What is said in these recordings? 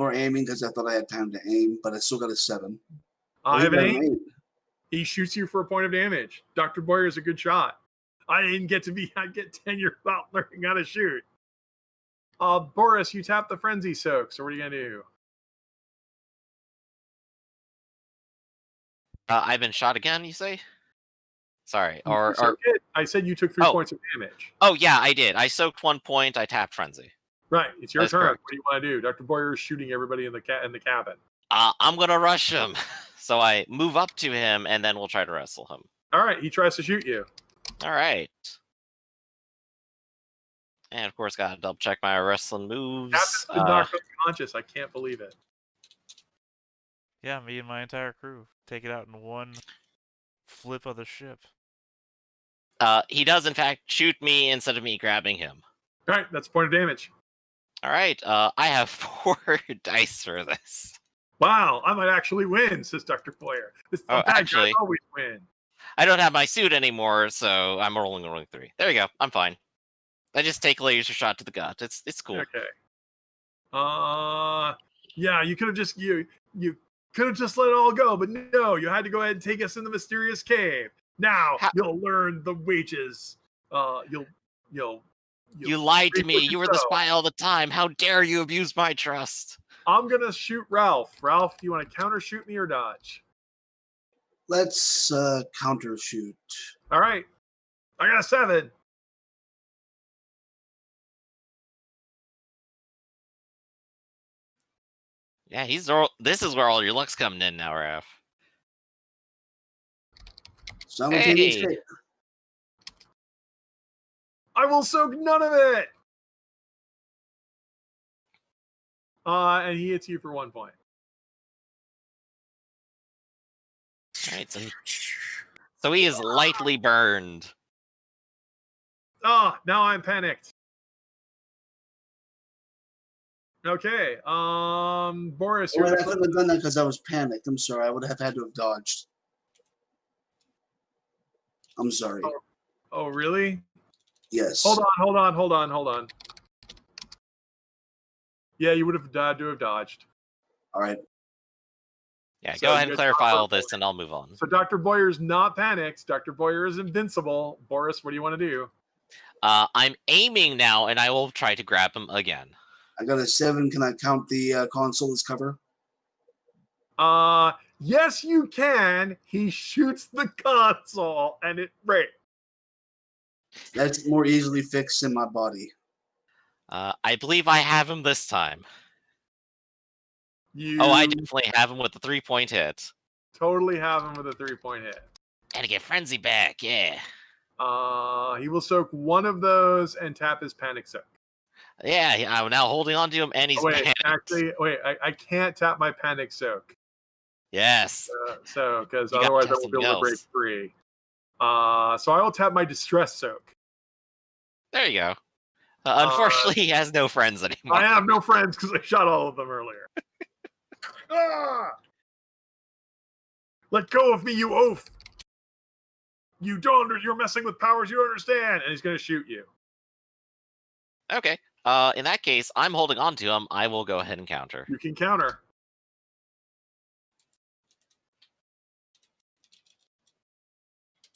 ignore aiming because I thought I had time to aim, but I still got a 7. I have an 8. He shoots you for a point of damage. Dr. Boyer is a good shot. I didn't get to be. I get tenure without learning how to shoot. Boris, you tap the frenzy soak. So what are you gonna do? I've been shot again. You say? Sorry, or I said you took 3 points of damage. Oh yeah, I did. I soaked 1 point. I tapped frenzy. Right, it's your That's turn. correct. What do you want to do? Dr. Boyer is shooting everybody in the cabin. I'm gonna rush him. So I move up to him, and then we'll try to wrestle him. All right, he tries to shoot you. All right. And of course, gotta double check my wrestling moves. Captain's been knocked unconscious. I can't believe it. Yeah, me and my entire crew take it out in one flip of the ship. He does, in fact, shoot me instead of me grabbing him. All right, that's a point of damage. All right, I have 4 dice for this. Wow, I might actually win, says Dr. Boyer. Actually, always win. I don't have my suit anymore, so I'm rolling 3. There you go. I'm fine. I just take laser shot to the gut. It's cool. Okay. Yeah, you could have just you could have just let it all go, but no, you had to go ahead and take us in the mysterious cave. Now you'll learn the wages. You lied to me. You were the spy all the time. How dare you abuse my trust? I'm gonna shoot Ralph. Ralph, do you want to counter shoot me or dodge? Let's counter shoot. All right. I got a 7. Yeah, this is where all your luck's coming in now, Raph. Hey. I will soak none of it. And he hits you for 1 point. All right, so he is lightly burned. Now I'm panicked. Okay, Boris. I couldn't have done that because I was panicked. I'm sorry. I would have had to have dodged. I'm sorry. Oh, really? Yes. Hold on. Yeah, you would have had to have dodged. All right. Yeah, so go ahead and clarify all this, and I'll move on. So Dr. Boyer's not panicked. Dr. Boyer is invincible. Boris, what do you want to do? I'm aiming now, and I will try to grab him again. I got a 7. Can I count the console as cover? Yes, you can. He shoots the console, and it breaks. That's more easily fixed in my body. I believe I have him this time. I definitely have him with the 3-point hit. Totally have him with a 3-point hit. Gotta get frenzy back, yeah. He will soak one of those and tap his panic soak. Yeah, I'm now holding on to him, and he's panicked. I can't tap my panic soak. Yes. Because otherwise I won't be able to break free. So I will tap my distress soak. There you go. Unfortunately, he has no friends anymore. I have no friends because I shot all of them earlier. Let go of me, you oaf! You're messing with powers you don't understand, and he's going to shoot you. Okay. In that case, I'm holding on to him. I will go ahead and counter. You can counter.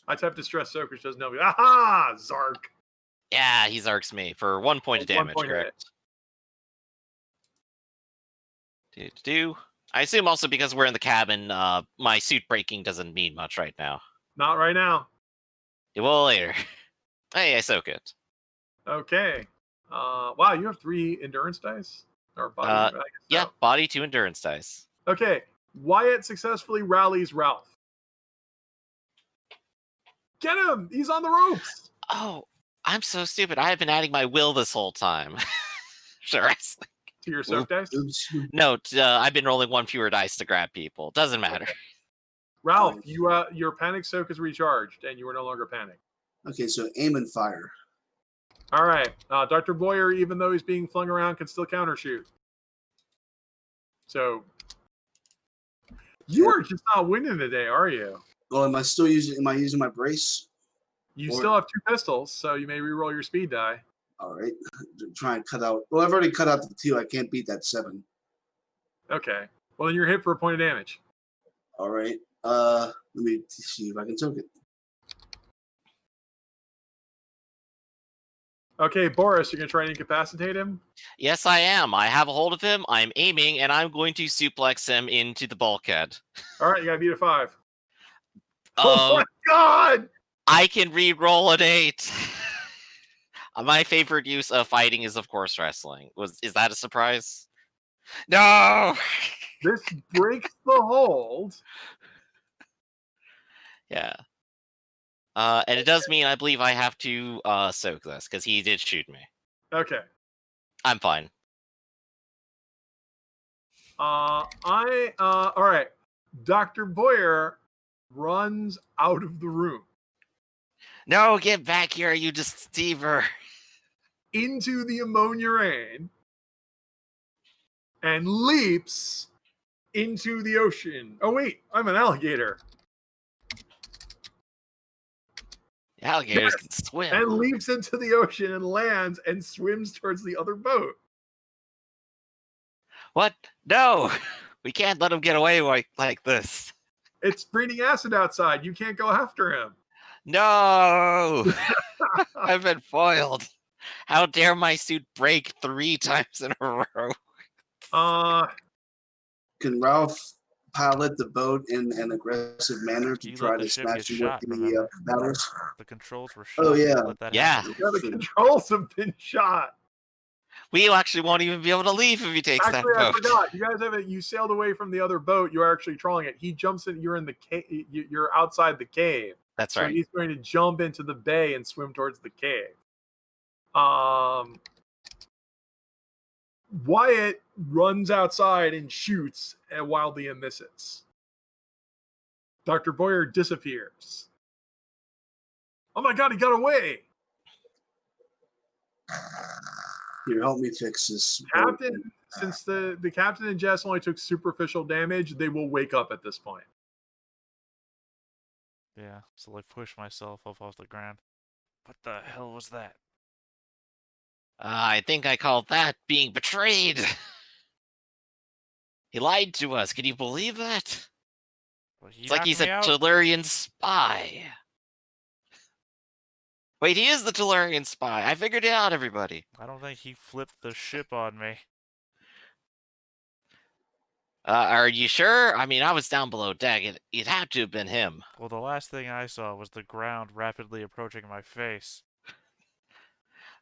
I type distress soak, which doesn't help me. Aha! Zark. Yeah, he zarks me for 1 point of damage, correct? I assume also because we're in the cabin, my suit breaking doesn't mean much right now. Not right now. It will later. Hey, I soak it. Okay. Wow, you have 3 endurance dice? Or body? Yeah, body 2 endurance dice. Okay. Wyatt successfully rallies Ralph. Get him! He's on the ropes! Oh, I'm so stupid. I have been adding my will this whole time. Sure. To your soak dice? No, I've been rolling 1 fewer dice to grab people. Doesn't matter. Okay. Ralph, your panic soak is recharged, and you are no longer panicked. Okay, so aim and fire. All right. Dr. Boyer, even though he's being flung around, can still counter shoot. So you are just not winning today, are you? Well, am I using my brace? You still have 2 pistols, so you may re-roll your speed die. All right. Try and cut out. Well, I've already cut out the 2. I can't beat that 7. Okay. Well, then you're hit for a point of damage. All right. Let me see if I can toke it. Okay, Boris, you're gonna try and incapacitate him. Yes, I am. I have a hold of him. I'm aiming, and I'm going to suplex him into the bulkhead. All right, you gotta beat a 5. Oh my god! I can re-roll an 8. My favorite use of fighting is, of course, wrestling. Is that a surprise? No. This breaks the hold. Yeah. And it does mean I believe I have to soak this because he did shoot me. Okay. I'm fine. All right. Dr. Boyer runs out of the room No, get back here, you deceiver. into the ammonia rain and leaps into the ocean. Oh wait, I'm an alligator. Alligators can swim. And leaps into the ocean and lands and swims towards the other boat. What? No! We can't let him get away like this. It's raining acid outside. You can't go after him. No! I've been foiled. How dare my suit break 3 times in a row? Can Ralph pilot the boat in an aggressive manner to You try let the to ship smash get you shot, with the remember? battles? The controls were shot. Oh, yeah. Let that Yeah. happen. Yeah, the controls have been shot. We actually won't even be able to leave if he takes Actually, that I boat. forgot. You guys haven't. You sailed away from the other boat. You are actually trawling it. He jumps in. You're in the cave. You're outside the cave. That's So right. he's going to jump into the bay and swim towards the cave. Wyatt runs outside and shoots wildly and misses. Dr. Boyer disappears. Oh my god, he got away! Here, help me fix this. Captain, since the captain and Jess only took superficial damage, they will wake up at this point. Yeah, so I push myself up off the ground. What the hell was that? I think I call that being betrayed. He lied to us. Can you believe that? Well, It's like he's a knocked me out? Tellurian spy. Wait, he is the Tellurian spy. I figured it out, everybody. I don't think he flipped the ship on me. Are you sure? I mean, I was down below deck. It had to have been him. Well, the last thing I saw was the ground rapidly approaching my face.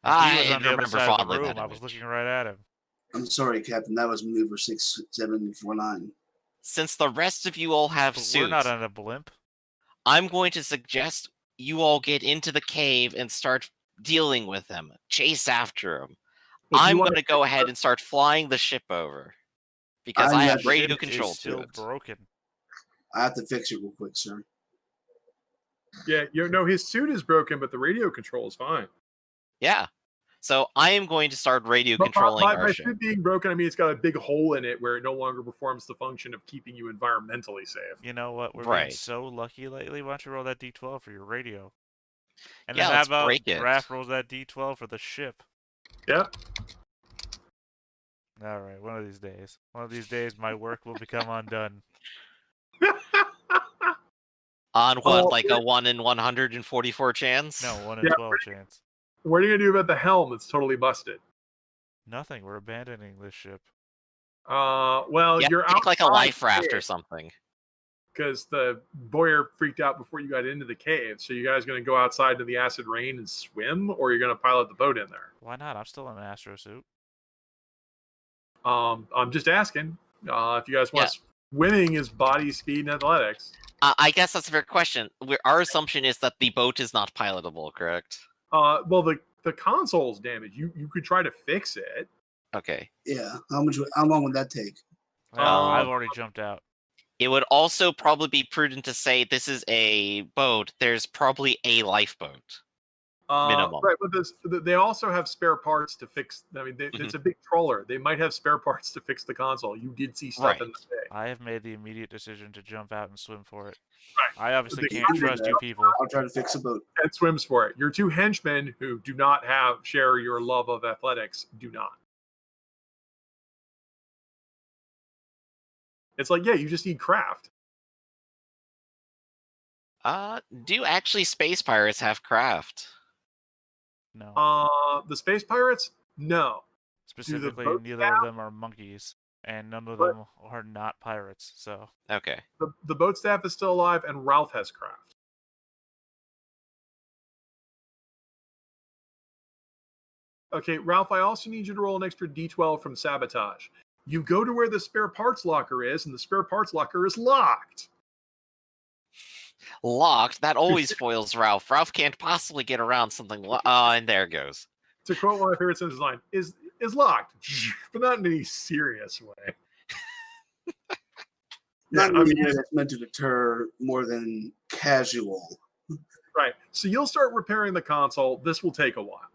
And he was on the other remember side of the fondly room. that I was image. looking right at him. I'm sorry, Captain. That was maneuver 6749. Since the rest of you all have But suits, we're not on a blimp. I'm going to suggest you all get into the cave and start dealing with him. Chase after him. But do you I'm wanna going to go ahead and start flying the ship over. Because I'm I not have sure. radio Ship control is to still it. broken. I have to fix it real quick, sir. Yeah, his suit is broken, but the radio control is fine. Yeah. So I am going to start radio But controlling by our ship. suit being broken, I mean it's got a big hole in it where it no longer performs the function of keeping you environmentally safe. You know what? We're being Right. so lucky lately. Why don't you roll that D12 for your radio? And Yeah, then how let's about break it. Raph rolls that D12 for the ship? Yep. All right, one of these days. One of these days, my work will become undone. On what, Oh, like a 1 in 144 chance? No, 1 in Yeah, 12 chance. What are you gonna do about the helm that's totally busted? Nothing. We're abandoning this ship. Well, Yeah, you're take like a outside life the raft or cave something. because the Boyer freaked out before you got into the cave. So you guys gonna go outside to the acid rain and swim, or you're gonna pilot the boat in there? Why not? I'm still in an astro suit. I'm just asking. If you guys want Yeah. swimming is body speed and athletics. I guess that's a fair question. Our assumption is that the boat is not pilotable, correct? Well, the console's damaged. You could try to fix it. Okay. Yeah. How long would that take? Well, I've Um, already jumped out. It would also probably be prudent to say this is a boat. There's probably a lifeboat. Minimum. Right, but they also have spare parts to fix. I mean, it's a big trawler. They might have spare parts to fix the console. You did see stuff in the bay. I have made the immediate decision to jump out and swim for it. Right. I obviously They can't can do trust that. you people. I'll try to fix a boat. And swims for it. Your two henchmen who do not share your love of athletics do not. It's like, yeah, you just need craft. Do actually space pirates have craft? No. The space pirates, no. Specifically, boats neither of them are monkeys, and none of But- them are not pirates. So Okay. The boat staff is still alive, and Ralph has craft. Okay, Ralph, I also need you to roll an extra d12 from sabotage. You go to where the spare parts locker is, and the spare parts locker is locked. Locked? That always foils Ralph. Ralph can't possibly get around something. And there it goes. To quote one of my favorite sentences line, is locked, but not in any serious way. Not in I a mean, way that's meant to deter more than casual. right. So you'll start repairing the console. This will take a while.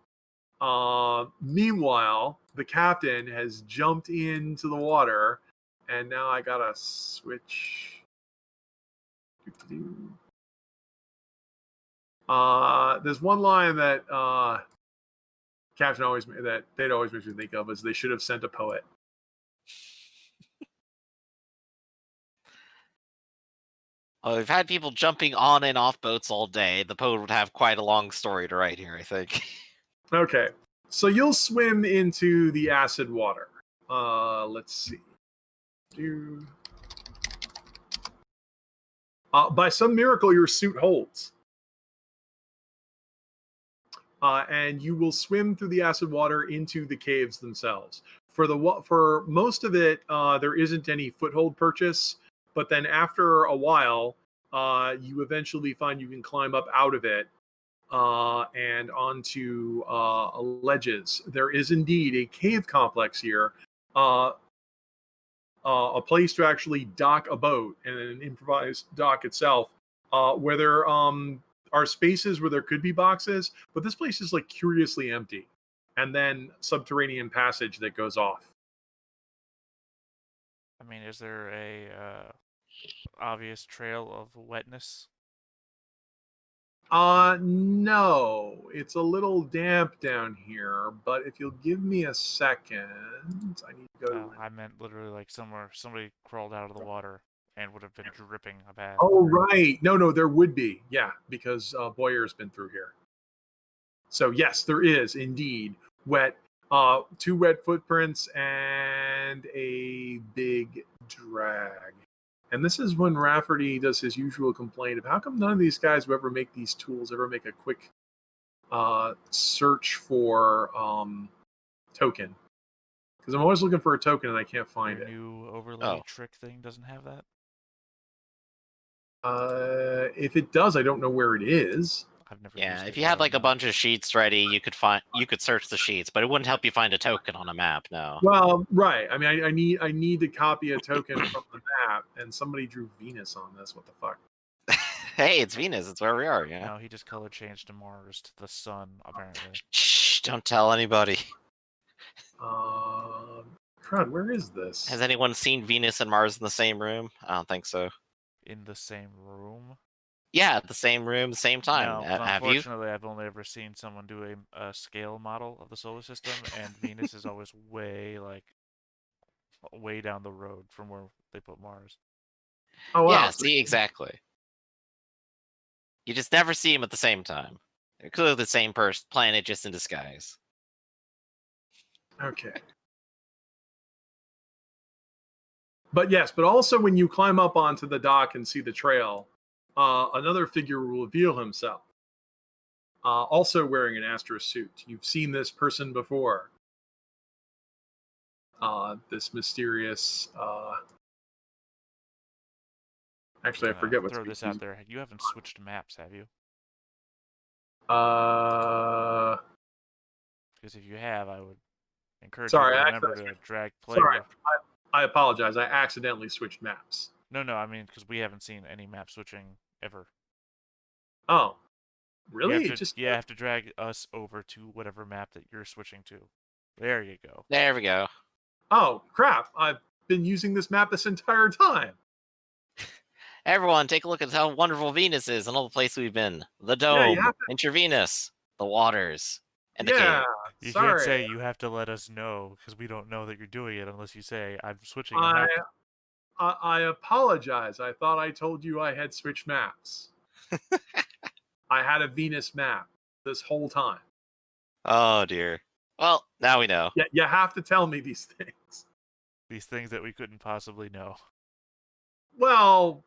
Meanwhile, the captain has jumped into the water, and now I gotta switch. There's one line that Captain always that they'd always make me think of is they should have sent a poet. Oh, we've had people jumping on and off boats all day. The poet would have quite a long story to write here, I think. Okay, so you'll swim into the acid water. Let's see. By some miracle, your suit holds. And you will swim through the acid water into the caves themselves. For most of it, there isn't any foothold purchase, but then after a while, you eventually find you can climb up out of it and onto ledges. There is indeed a cave complex here, a place to actually dock a boat and an improvised dock itself, where there are spaces where there could be boxes, but this place is like curiously empty, and then subterranean passage that goes off. I mean, is there a obvious trail of wetness? No, it's a little damp down here, but if you'll give me a second, I need to go to. I meant literally like somewhere somebody crawled out of the water and would have been dripping a bad. Oh, right. No, there would be. Yeah, because Boyer's been through here. So yes, there is indeed wet, 2 wet footprints and a big drag. And this is when Rafferty does his usual complaint of how come none of these guys who ever make these tools ever make a quick search for token. Because I'm always looking for a token and I can't find Your it. new overlay trick thing doesn't have that? If it does, I don't know where it is. I've never Yeah, used if it, you I had don't like a know. bunch of sheets ready, you could search the sheets, but it wouldn't help you find a token on a map. No. Well, right. I mean, I need to copy a token from the map, and somebody drew Venus on this. What the fuck? Hey, it's Venus. It's where we are. Yeah. No, he just color changed to Mars to the sun, apparently. Shh! Don't tell anybody. Crud, where is this? Has anyone seen Venus and Mars in the same room? I don't think so. In the same room? Yeah, the same room, same time. No, 'cause Have you? unfortunately, I've only ever seen someone do a scale model of the solar system, and Venus is always way down the road from where they put Mars. Oh, wow. Yeah, see, exactly. You just never see them at the same time. They're clearly the same planet, just in disguise. Okay. But yes, but also when you climb up onto the dock and see the trail, another figure will reveal himself. Also wearing an Astra suit. You've seen this person before. This mysterious. Actually, I forget what. Throw this out there. You haven't switched maps, have you? Because if you have, I would encourage you to remember to drag player. Sorry, I apologize. I accidentally switched maps. No, I mean, because we haven't seen any map switching ever. Oh, really? You have to drag us over to whatever map that you're switching to. There you go. There we go. Oh, crap. I've been using this map this entire time. Everyone, take a look at how wonderful Venus is and all the places we've been. The dome, Intravenous, the waters, and the cave. You can't say you have to let us know, because we don't know that you're doing it unless you say, I'm switching a map. I apologize. I thought I told you I had switched maps. I had a Venus map this whole time. Oh dear. Well, now we know. Yeah, you have to tell me these things. These things that we couldn't possibly know. Well,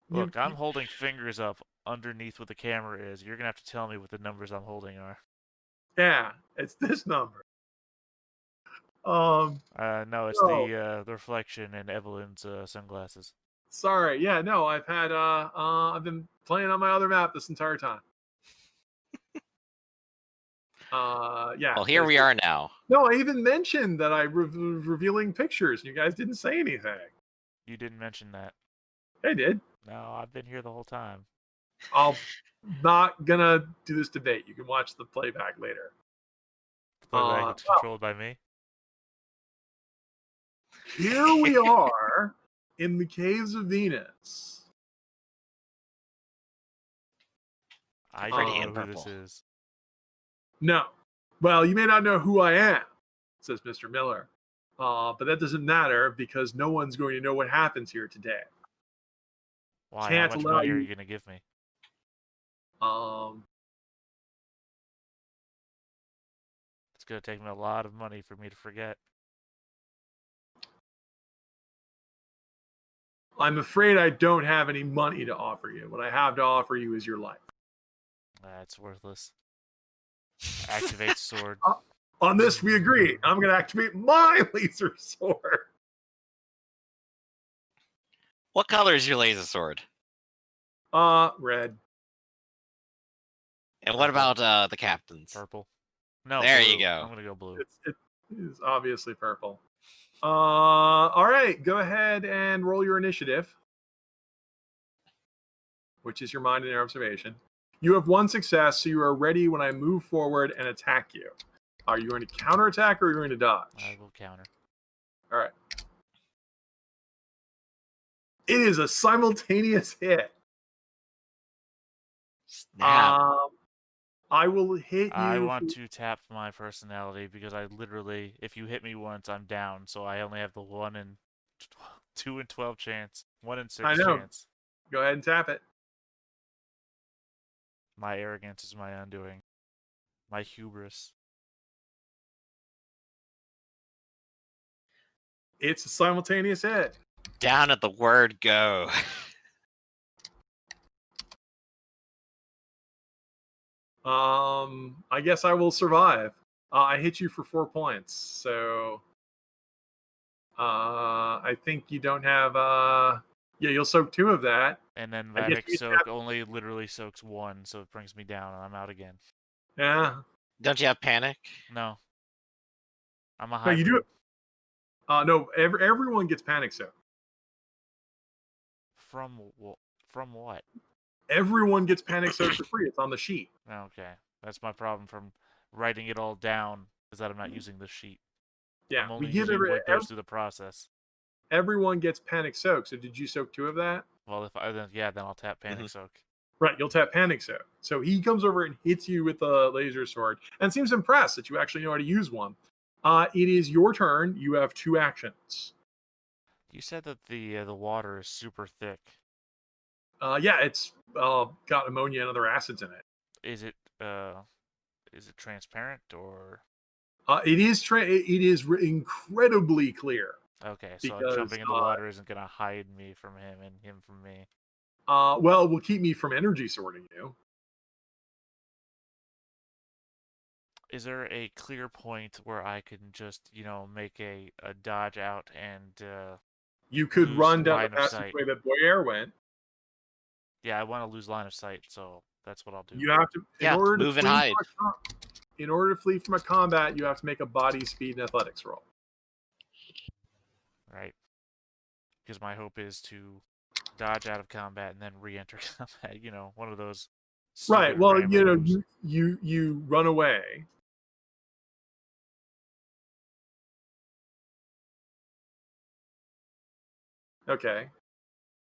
Look, I'm holding fingers up underneath what the camera is. You're gonna have to tell me what the numbers I'm holding are. yeah, it's this number. No, it's No. the reflection in Evelyn's sunglasses. Sorry. Yeah, no, I've been playing on my other map this entire time. Yeah. Well, here we are now. No, I even mentioned that I revealing pictures. You guys didn't say anything. You didn't mention that. I did. No, I've been here the whole time. I'm not gonna do this debate. You can watch the playback later. The playback is controlled by me. Here we are in the caves of Venus. I Pretty don't in know who this purple. is. No. Well, you may not know who I am, says Mr. Miller. But that doesn't matter because no one's going to know what happens here today. Why? Can't How much allow money are you- you gonna give me? It's gonna take me a lot of money for me to forget. I'm afraid I don't have any money to offer you. What I have to offer you is your life. That's worthless. Activate sword. On this, we agree. I'm going to activate my laser sword. What color is your laser sword? Red. And what about the captain's? Purple. No. There you blue. go. I'm gonna go blue. It is obviously purple. All right. Go ahead and roll your initiative, which is your mind and your observation. You have one success, so you are ready when I move forward and attack you. Are you going to counterattack or are you going to dodge? I will counter. All right. It is a simultaneous hit. Snap. I will hit you. I want to tap my personality because I literally, if you hit me once, I'm down. So I only have the 1 in 2 in 12 chance, 1 in 6 I know. chance. Go ahead and tap it. My arrogance is my undoing. My hubris. It's a simultaneous hit. Down at the word go. I guess I will survive. I hit you for 4 points, so I think you don't have. Yeah, you'll soak 2 of that. And then I guess Vatic you soak tap- only literally soaks 1, so it brings me down and I'm out again. Yeah. Don't you have panic? No. I'm a No, hybrid. you do it. No, everyone gets panic soak. From what? Everyone gets panic soak for free. It's on the sheet. Okay. That's my problem from writing it all down, is that I'm not using the sheet. Yeah, I'm only we give using what goes through the process. everyone gets panic soak. So did you soak 2 of that? Well, if I then I'll tap panic soak. Right, you'll tap panic soak. So he comes over and hits you with a laser sword and seems impressed that you actually know how to use one. It is your turn. You have 2 actions. You said that the water is super thick. Yeah, it's got ammonia and other acids in it. Is it transparent or? It is incredibly clear. Okay, so Because, jumping in the water isn't gonna hide me from him and him from me. Well, it will keep me from energy sorting you. Is there a clear point where I can just, make a dodge out and You could lose run down the line of sight? passageway that Boyer went. Yeah, I want to lose line of sight, so that's what I'll do. You have to, Yeah, move and hide. In order to flee from a combat, you have to make a body, speed, and athletics roll. Right. Because my hope is to dodge out of combat and then re-enter combat. One of those. Right. stupid Well, Rambo moves. you run away. Okay.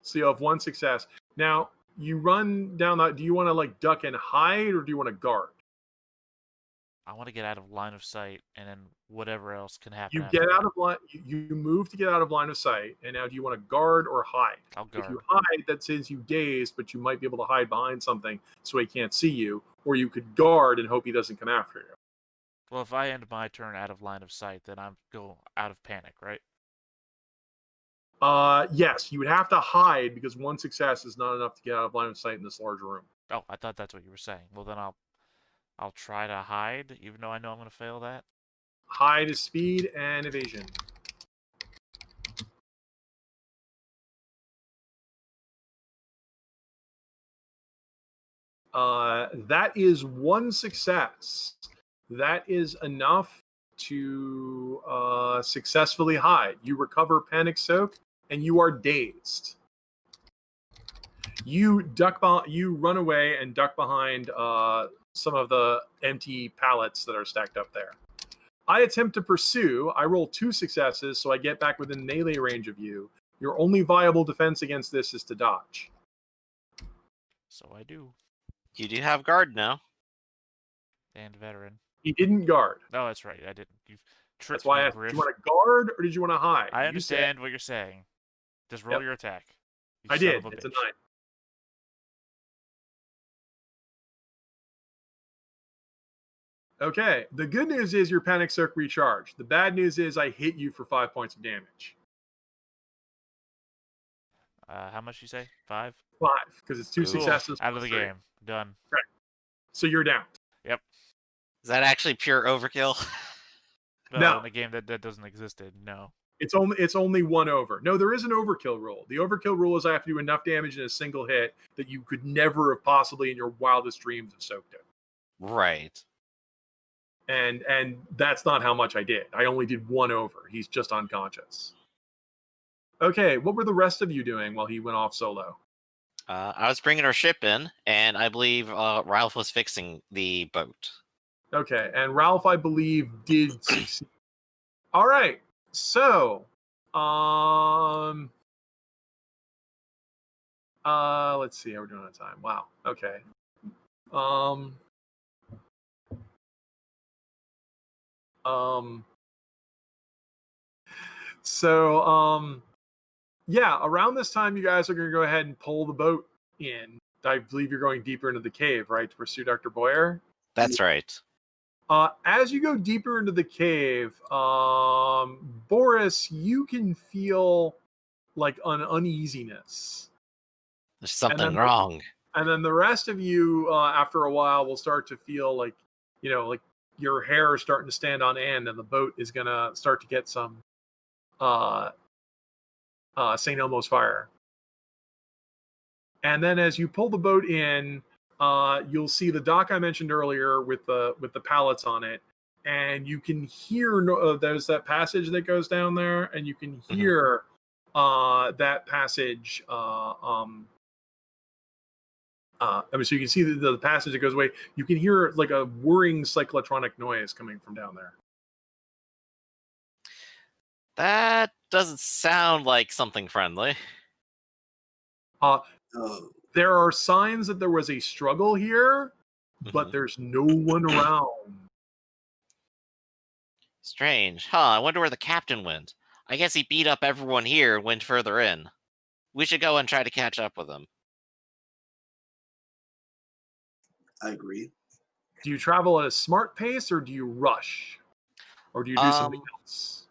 So you have 1 success. Now you run down that. Do you want to duck and hide, or do you want to guard? I want to get out of line of sight, and then whatever else can happen. You after get that. out of line. You move to get out of line of sight, and now do you want to guard or hide? I'll If you guard. hide, that says you dazed, but you might be able to hide behind something so he can't see you, or you could guard and hope he doesn't come after you. Well, if I end my turn out of line of sight, then I'm go out of panic, right? Yes, you would have to hide because one success is not enough to get out of line of sight in this large room. Oh, I thought that's what you were saying. Well, then I'll try to hide, even though I know I'm gonna fail that. Hide is speed and evasion. That is one success. That is enough to successfully hide. You recover panic soak, and you are dazed. You run away and duck behind some of the empty pallets that are stacked up there. I attempt to pursue. I roll 2 successes, so I get back within melee range of you. Your only viable defense against this is to dodge. So I do. You do have guard now. And veteran. He didn't guard. No, that's right. I didn't. You've tricked That's why me, I asked, Griff. did you want to guard or did you want to hide? I You said- understand what you're saying. Just roll Yep. your attack. You I son did. of a It's a bitch. 9. Okay. The good news is your panic soak recharged. The bad news is I hit you for 5 points of damage. How much you say? 5? 5, because it's 2 Cool. successes. Out of the plus 3. game. Done. So you're down. Is that actually pure overkill? Well, No. in a game that doesn't exist, no. It's only 1 over. No, there is an overkill rule. The overkill rule is I have to do enough damage in a single hit that you could never have possibly in your wildest dreams have soaked it. Right. And that's not how much I did. I only did 1 over. He's just unconscious. Okay, what were the rest of you doing while he went off solo? I was bringing our ship in, and I believe Ralph was fixing the boat. Okay, and Ralph, I believe, did succeed. All right, so, let's see how we're doing on time. Wow. Okay. Yeah, around this time, you guys are going to go ahead and pull the boat in. I believe you're going deeper into the cave, right, to pursue Dr. Boyer? That's right. As you go deeper into the cave, Boris, you can feel like an uneasiness. There's something then- wrong. And then the rest of you, after a while, will start to feel like, like your hair is starting to stand on end, and the boat is going to start to get some St. Elmo's fire. And then as you pull the boat in, you'll see the dock I mentioned earlier with the pallets on it, and you can hear there's that passage that goes down there, and you can hear that passage. So you can see the passage that goes away. You can hear like a whirring cyclotronic noise coming from down there. That doesn't sound like something friendly. Oh, There are signs that there was a struggle here, but there's no one around. Strange. Huh, I wonder where the captain went. I guess he beat up everyone here and went further in. We should go and try to catch up with him. I agree. Do you travel at a smart pace, or do you rush? Or do you do something else?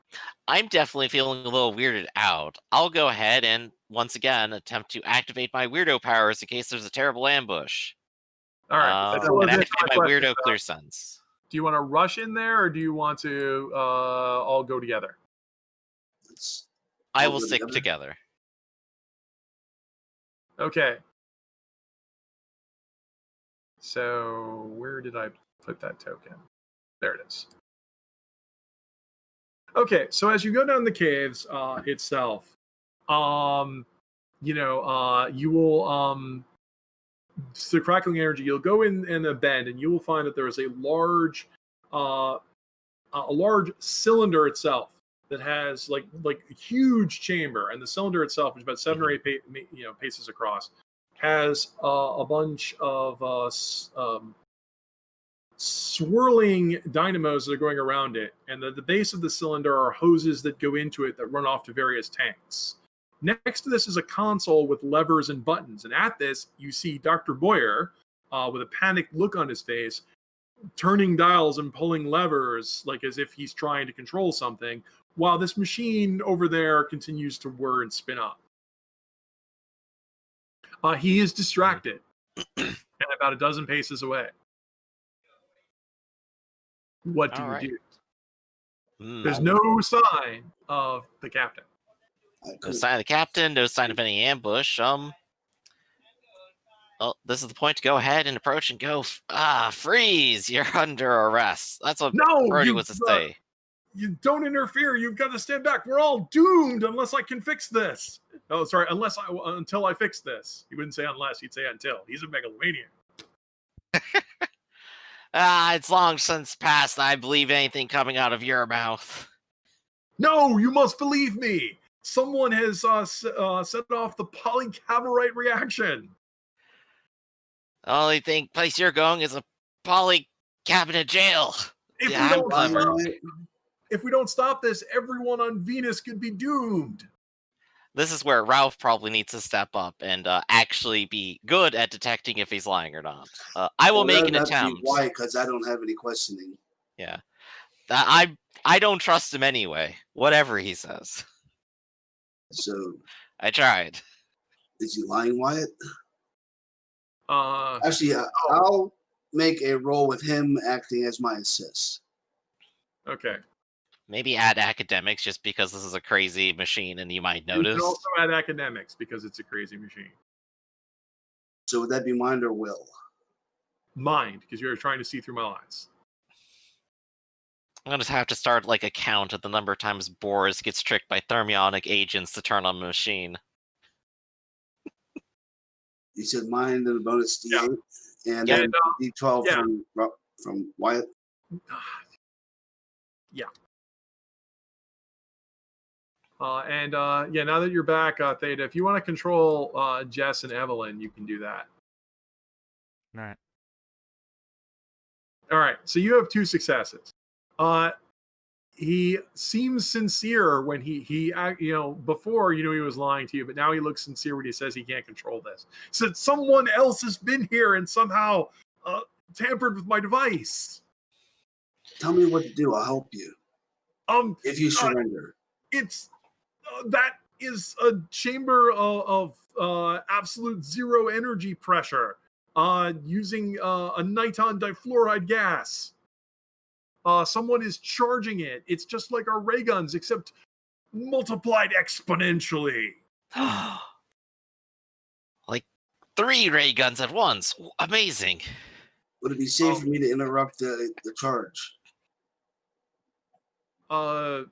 I'm definitely feeling a little weirded out. I'll go ahead and, once again, attempt to activate my weirdo powers in case there's a terrible ambush. All right. That's And all activate my question. weirdo clear sense. Do you want to rush in there, or do you want to all go together? I All will go stick together. Okay. So where did I put that token? There it is. Okay, so as you go down the caves itself, you will the crackling energy. You'll go in a bend, and you will find that there is a large cylinder itself that has like a huge chamber, and the cylinder itself, which is about 7 or 8 paces across, has a bunch of swirling dynamos that are going around it, and at the base of the cylinder are hoses that go into it that run off to various tanks. Next to this is a console with levers and buttons, and at this you see Dr. Boyer with a panicked look on his face, turning dials and pulling levers like as if he's trying to control something, while this machine over there continues to whir and spin up. He is distracted and about a dozen paces away. What do All you right. do? There's no sign of the captain. No sign of the captain, no sign of any ambush. Well, this is the point to go ahead and approach and go, freeze, you're under arrest. That's what Brody was to say. You don't interfere. You've got to stand back. We're all doomed unless I can fix this. Oh, sorry, until I fix this. He wouldn't say unless, he'd say until. He's a megalomaniac. It's long since past I believe anything coming out of your mouth. No, you must believe me. Someone has set off the polycavorite reaction. The only place you're going is a polycabinet jail. If we don't stop this, everyone on Venus could be doomed. This is where Ralph probably needs to step up and actually be good at detecting if he's lying or not. I will make an attempt. Why? Because I don't have any questioning. Yeah, I don't trust him anyway. Whatever he says. So I tried. Is he lying, Wyatt? Uh, Actually, I'll make a roll with him acting as my assist. Okay. Maybe add academics just because this is a crazy machine and you might notice. You can also add academics because it's a crazy machine. So would that be mind or will? Mind, because you're trying to see through my lies. I'm going to have to start like a count of the number of times Boris gets tricked by thermionic agents to turn on the machine. You said mind and a bonus D8, and then D12 from Wyatt. Yeah. Now that you're back, Theta, if you want to control Jess and Evelyn, you can do that. All right. So you have 2 successes. He seems sincere when he before he was lying to you, but now he looks sincere when he says he can't control this. So someone else has been here and somehow tampered with my device. Tell me what to do. I'll help you. If you surrender. It's that is a chamber of absolute zero energy pressure using a niton difluoride gas. Someone is charging it. It's just like our ray guns, except multiplied exponentially. Like 3 ray guns at once. Amazing. Would it be safe for me to interrupt the charge? Well,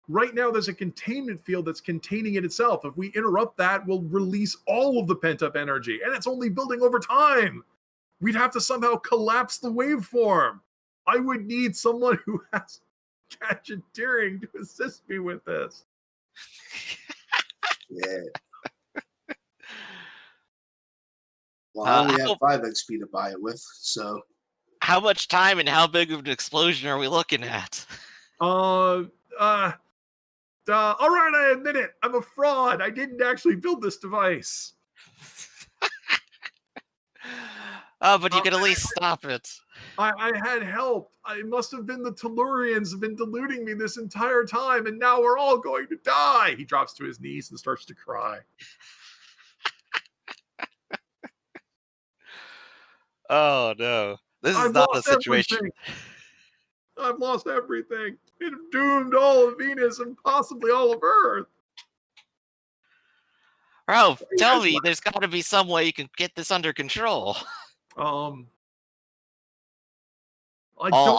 right now there's a containment field that's containing it itself. If we interrupt that, we'll release all of the pent-up energy, and it's only building over time. We'd have to somehow collapse the waveform. I would need someone who has gadgeteering to assist me with this. Yeah. Well, I only have 5 XP to buy it with, so. How much time and how big of an explosion are we looking at? All right, I admit it. I'm a fraud. I didn't actually build this device. But you can at least stop it. I had help. It must have been the Tellurians have been deluding me this entire time, and now we're all going to die. He drops to his knees and starts to cry. Oh, no. This is not a situation. Everything. I've lost everything. It have doomed all of Venus and possibly all of Earth. Ralph, tell me, there's got to be some way you can get this under control. All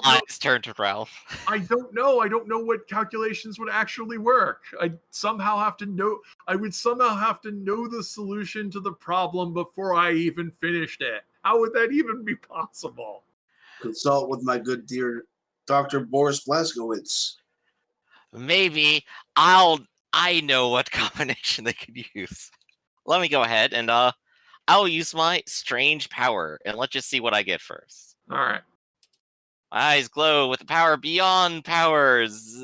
eyes turn to Ralph. I don't know. I don't know what calculations would actually work. I would somehow have to know the solution to the problem before I even finished it. How would that even be possible? Consult with my good dear Dr. Boris Blaskowitz. Maybe I know what combination they could use. Let me go ahead and I'll use my strange power, and let's just see what I get first. All right. My eyes glow with the power beyond powers.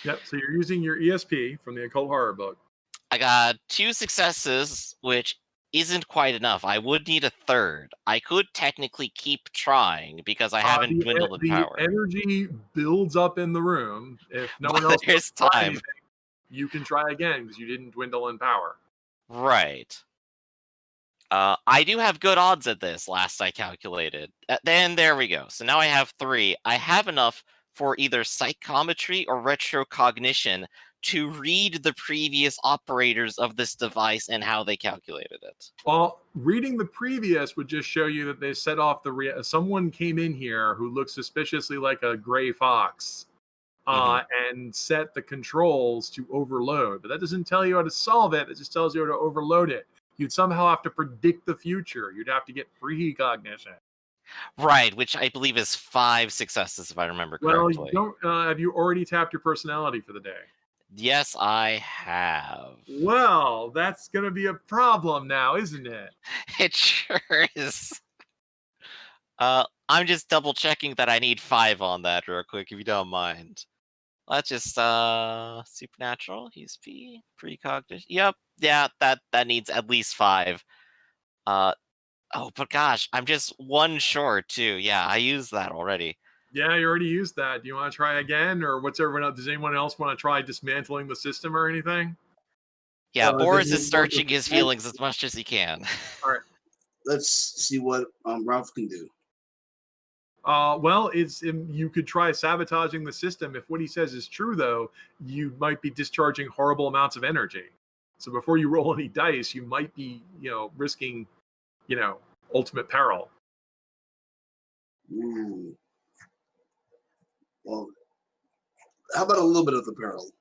Yep. So you're using your ESP from the Occult Horror book. I got 2 successes, which isn't quite enough. I would need a third. I could technically keep trying because I haven't dwindled in power. The energy builds up in the room. If no one else There's try time. anything, you can try again because you didn't dwindle in power. Right. I do have good odds at this, last I calculated. Then there we go. So now I have 3. I have enough for either psychometry or retrocognition to read the previous operators of this device and how they calculated it. Well, reading the previous would just show you that they set off someone came in here who looked suspiciously like a gray fox and set the controls to overload. But that doesn't tell you how to solve it. It just tells you how to overload it. You'd somehow have to predict the future. You'd have to get precognition. Right, which I believe is 5 successes, if I remember correctly. Well, have you already tapped your personality for the day? Yes, I have. Well, that's going to be a problem now, isn't it? It sure is. I'm just double checking that I need 5 on that real quick, if you don't mind. Let's just supernatural, ESP, precognition. Yep, yeah, that needs at least 5. Oh, but gosh, I'm just 1 short too. Yeah, I used that already. Yeah, you already used that. Do you want to try again, or what's everyone else? Does anyone else want to try dismantling the system or anything? Yeah, Boris is searching his feelings as much as he can. All right, let's see what Ralph can do. Well, you could try sabotaging the system. If what he says is true, though, you might be discharging horrible amounts of energy. So before you roll any dice, you might be, risking, ultimate peril. Ooh. Well, how about a little bit of the peril?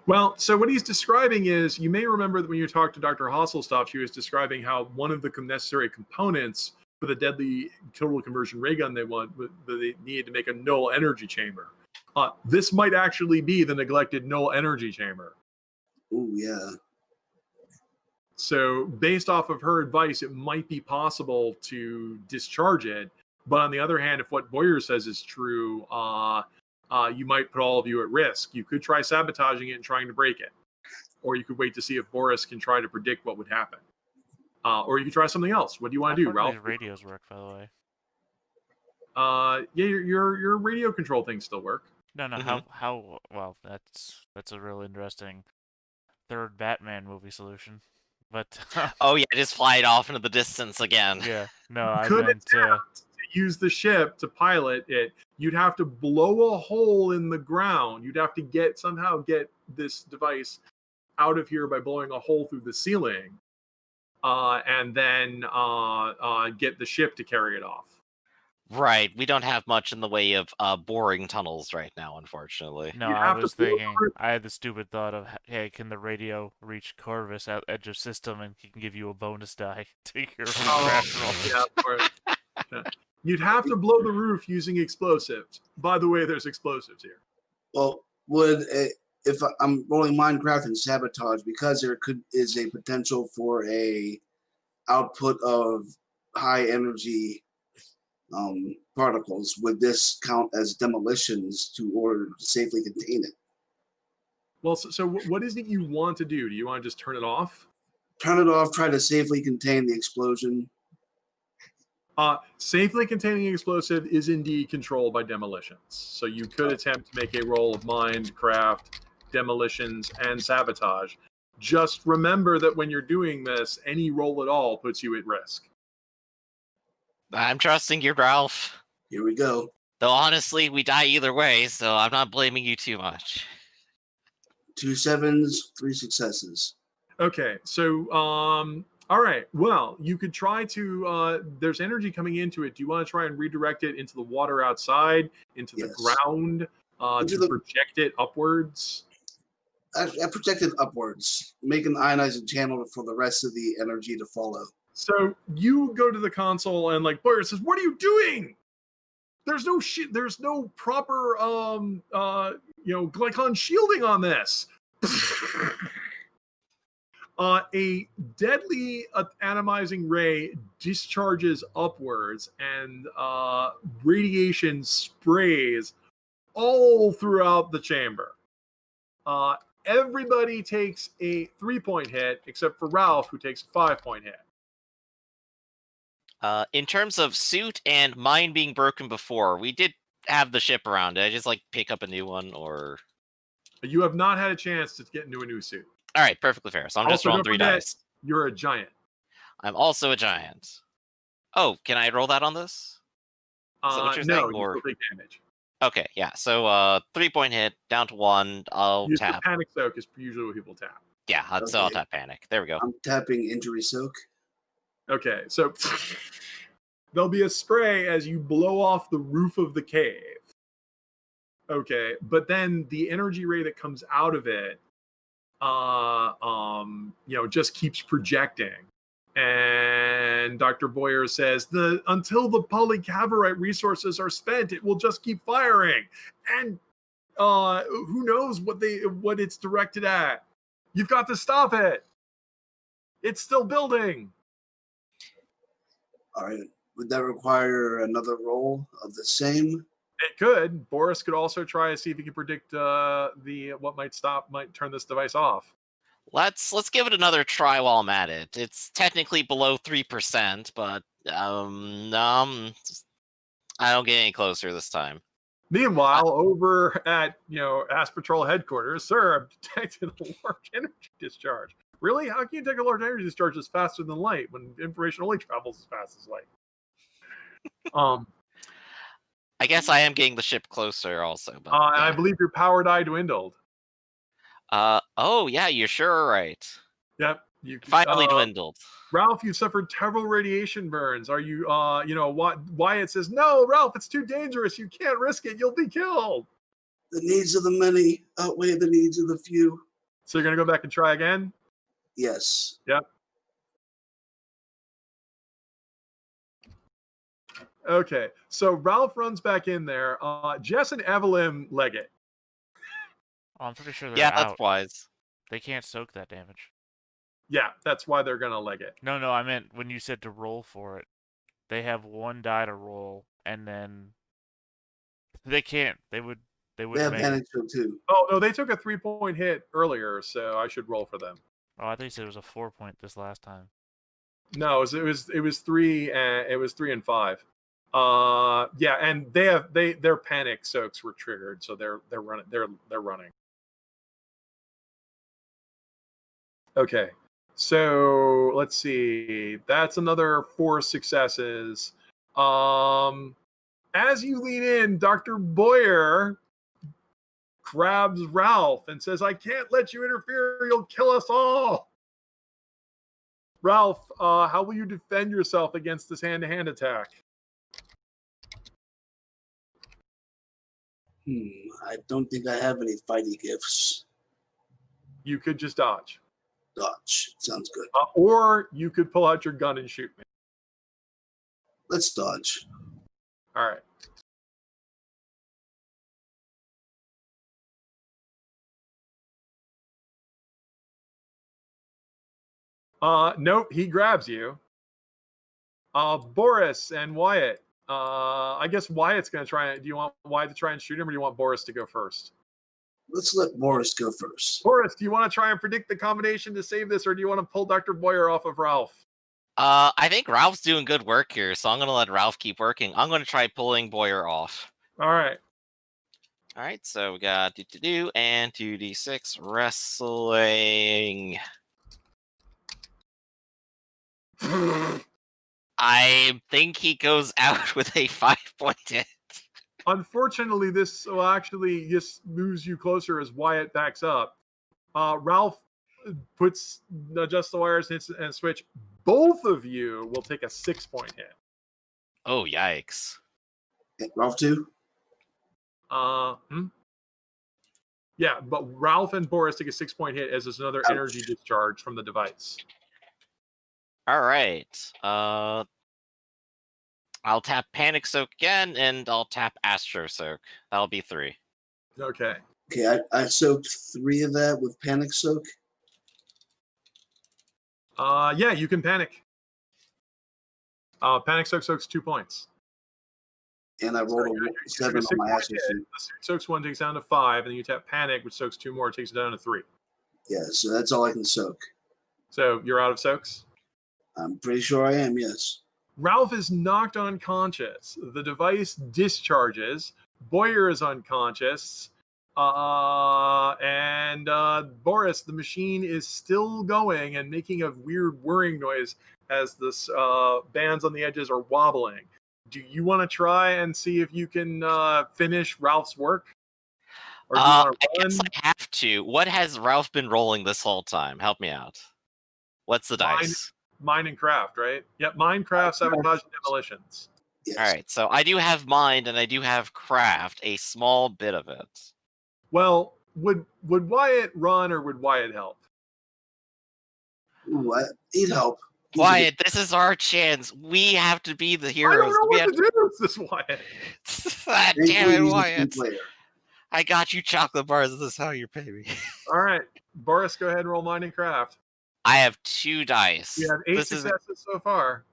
Well, so what he's describing is, you may remember that when you talked to Dr. Hasselstoff, she was describing how one of the necessary components for the deadly total conversion ray gun they needed to make a null energy chamber. This might actually be the neglected null energy chamber. Oh, yeah. So based off of her advice, it might be possible to discharge it. But on the other hand, if what Boyer says is true, you might put all of you at risk. You could try sabotaging it and trying to break it. Or you could wait to see if Boris can try to predict what would happen. Or you could try something else. What do you want to do, Ralph? These radios work, by the way. Yeah, your radio control things still work. No, how well, that's a real interesting third Batman movie solution. But oh yeah, just fly it off into the distance again. Yeah, no, I could meant to use the ship to pilot it. You'd have to blow a hole in the ground. You'd have to somehow get this device out of here by blowing a hole through the ceiling, and then get the ship to carry it off. Right, we don't have much in the way of boring tunnels right now, unfortunately. No, I was thinking, I had the stupid thought of, hey, can the radio reach Corvus at edge of system and he can give you a bonus die to your crash roll? Yeah, you'd have to blow the roof using explosives. By the way, there's explosives here. Well, if I'm rolling Minecraft and sabotage, because there is a potential for a output of high energy particles, would this count as demolitions to safely contain it? Well, so what is it you want to do? Do you want to just turn it off? Turn it off, try to safely contain the explosion. Safely containing an explosive is indeed controlled by demolitions. So you could attempt to make a roll of Minecraft, demolitions, and sabotage. Just remember that when you're doing this, any roll at all puts you at risk. I'm trusting you, Ralph. Here we go. Though honestly, we die either way, so I'm not blaming you too much. 2 7s, 3 successes. Okay, so all right. Well, you could try to. There's energy coming into it. Do you want to try and redirect it into the water outside, into the ground, to project it upwards? I project it upwards, make an ionizing channel for the rest of the energy to follow. So you go to the console and Boyer says, "What are you doing? There's no There's no proper glycon shielding on this." A deadly atomizing ray discharges upwards, and radiation sprays all throughout the chamber. Everybody takes a 3-point hit, except for Ralph, who takes a 5-point hit. In terms of suit and mine being broken before, we did have the ship around. Did I just like pick up a new one, or? You have not had a chance to get into a new suit. All right, perfectly fair. So I'm just Also, rolling don't 3 forget, dice. You're a giant. I'm also a giant. Oh, can I roll that on this? Is that what you're No, saying? you Or still take damage. okay, yeah. So 3-point hit down to 1. I'll Use tap. Panic Soak is usually what people tap. Yeah, so I'll tap panic. There we go. I'm tapping Injury Soak. Okay, so there'll be a spray as you blow off the roof of the cave. Okay, but then the energy ray that comes out of it, just keeps projecting. And Dr. Boyer says, until the polycavorite resources are spent, it will just keep firing. And who knows what it's directed at? You've got to stop it. It's still building. All right. Would that require another roll of the same? It could. Boris could also try to see if he can predict what might turn this device off. Let's give it another try while I'm at it. It's technically below 3%, but I don't get any closer this time. Meanwhile, over at Asp Patrol headquarters, sir, I've detected a large energy discharge. Really? How can you detect a large energy discharge that's faster than light when information only travels as fast as light? I guess I am getting the ship closer also. But, and I believe your power die dwindled. Oh yeah, you're sure right. Yep. Finally dwindled. Ralph, you've suffered several radiation burns. Are you, Wyatt says, no, Ralph, it's too dangerous. You can't risk it. You'll be killed. The needs of the many outweigh the needs of the few. So you're going to go back and try again? Yes. Yep. Okay. So Ralph runs back in there. Jess and Evelyn leg it. Oh, I'm pretty sure they're out. That's wise. They can't soak that damage. Yeah, that's why they're going to leg it. No, I meant when you said to roll for it. They have 1 die to roll, and then they can't. They would They have make Panic Soak too. Oh, no, they took a 3-point hit earlier, so I should roll for them. Oh, I thought you said it was a 4-point this last time. No, it was 3 and 5. Yeah, and their panic soaks were triggered, so they're running. Okay. So let's see. That's another 4 successes. As you lean in, Dr. Boyer grabs Ralph and says, I can't let you interfere. You'll kill us all. Ralph, how will you defend yourself against this hand-to-hand attack? I don't think I have any fighting gifts. You could just dodge. Dodge. Sounds good. Or you could pull out your gun and shoot me. Let's dodge. All right. Nope, he grabs you. Boris and Wyatt. I guess Wyatt's going to try. Do you want Wyatt to try and shoot him, or do you want Boris to go first? Let's let Boris go first. Boris, do you want to try and predict the combination to save this, or do you want to pull Dr. Boyer off of Ralph? I think Ralph's doing good work here, so I'm going to let Ralph keep working. I'm going to try pulling Boyer off. All right. All right, so we got do and 2d6 wrestling. I think he goes out with a 5-point hit. Unfortunately, this will actually just moves you closer as Wyatt backs up. Ralph adjusts the wires and switch. Both of you will take a 6-point hit. Oh, yikes. Ralph too? Yeah, but Ralph and Boris take a 6-point hit as there's another energy discharge from the device. All right. I'll tap Panic Soak again, and I'll tap Astro Soak. That'll be 3. Okay. Okay, I soaked 3 of that with Panic Soak. Yeah, you can panic. Panic soaks 2 points. And I rolled a 7 on my astral suit. The suit soaks 1, takes down to 5, and then you tap panic, which soaks 2 more, takes it down to 3. Yeah, so that's all I can soak. So you're out of soaks? I'm pretty sure I am, yes. Ralph is knocked unconscious. The device discharges. Boyer is unconscious. And Boris, the machine is still going and making a weird whirring noise as the bands on the edges are wobbling. Do you want to try and see if you can finish Ralph's work? Or do you want to run? I guess I have to. What has Ralph been rolling this whole time? Help me out. What's the dice? Mind and craft, right? Yep, mind, craft, sabotage, and demolitions. Yes. All right, so I do have mind and I do have craft, a small bit of it. Well, would Wyatt run or would Wyatt help? Ooh, he'd help. Wyatt, this is our chance. We have to be the I heroes. don't know what to do with this Wyatt. God Thankfully, damn it, he's a team Wyatt. player. I got you chocolate bars. This is how you pay me. All right, Boris, go ahead and roll mind and craft. I have 2 dice. You have 8 successes so far.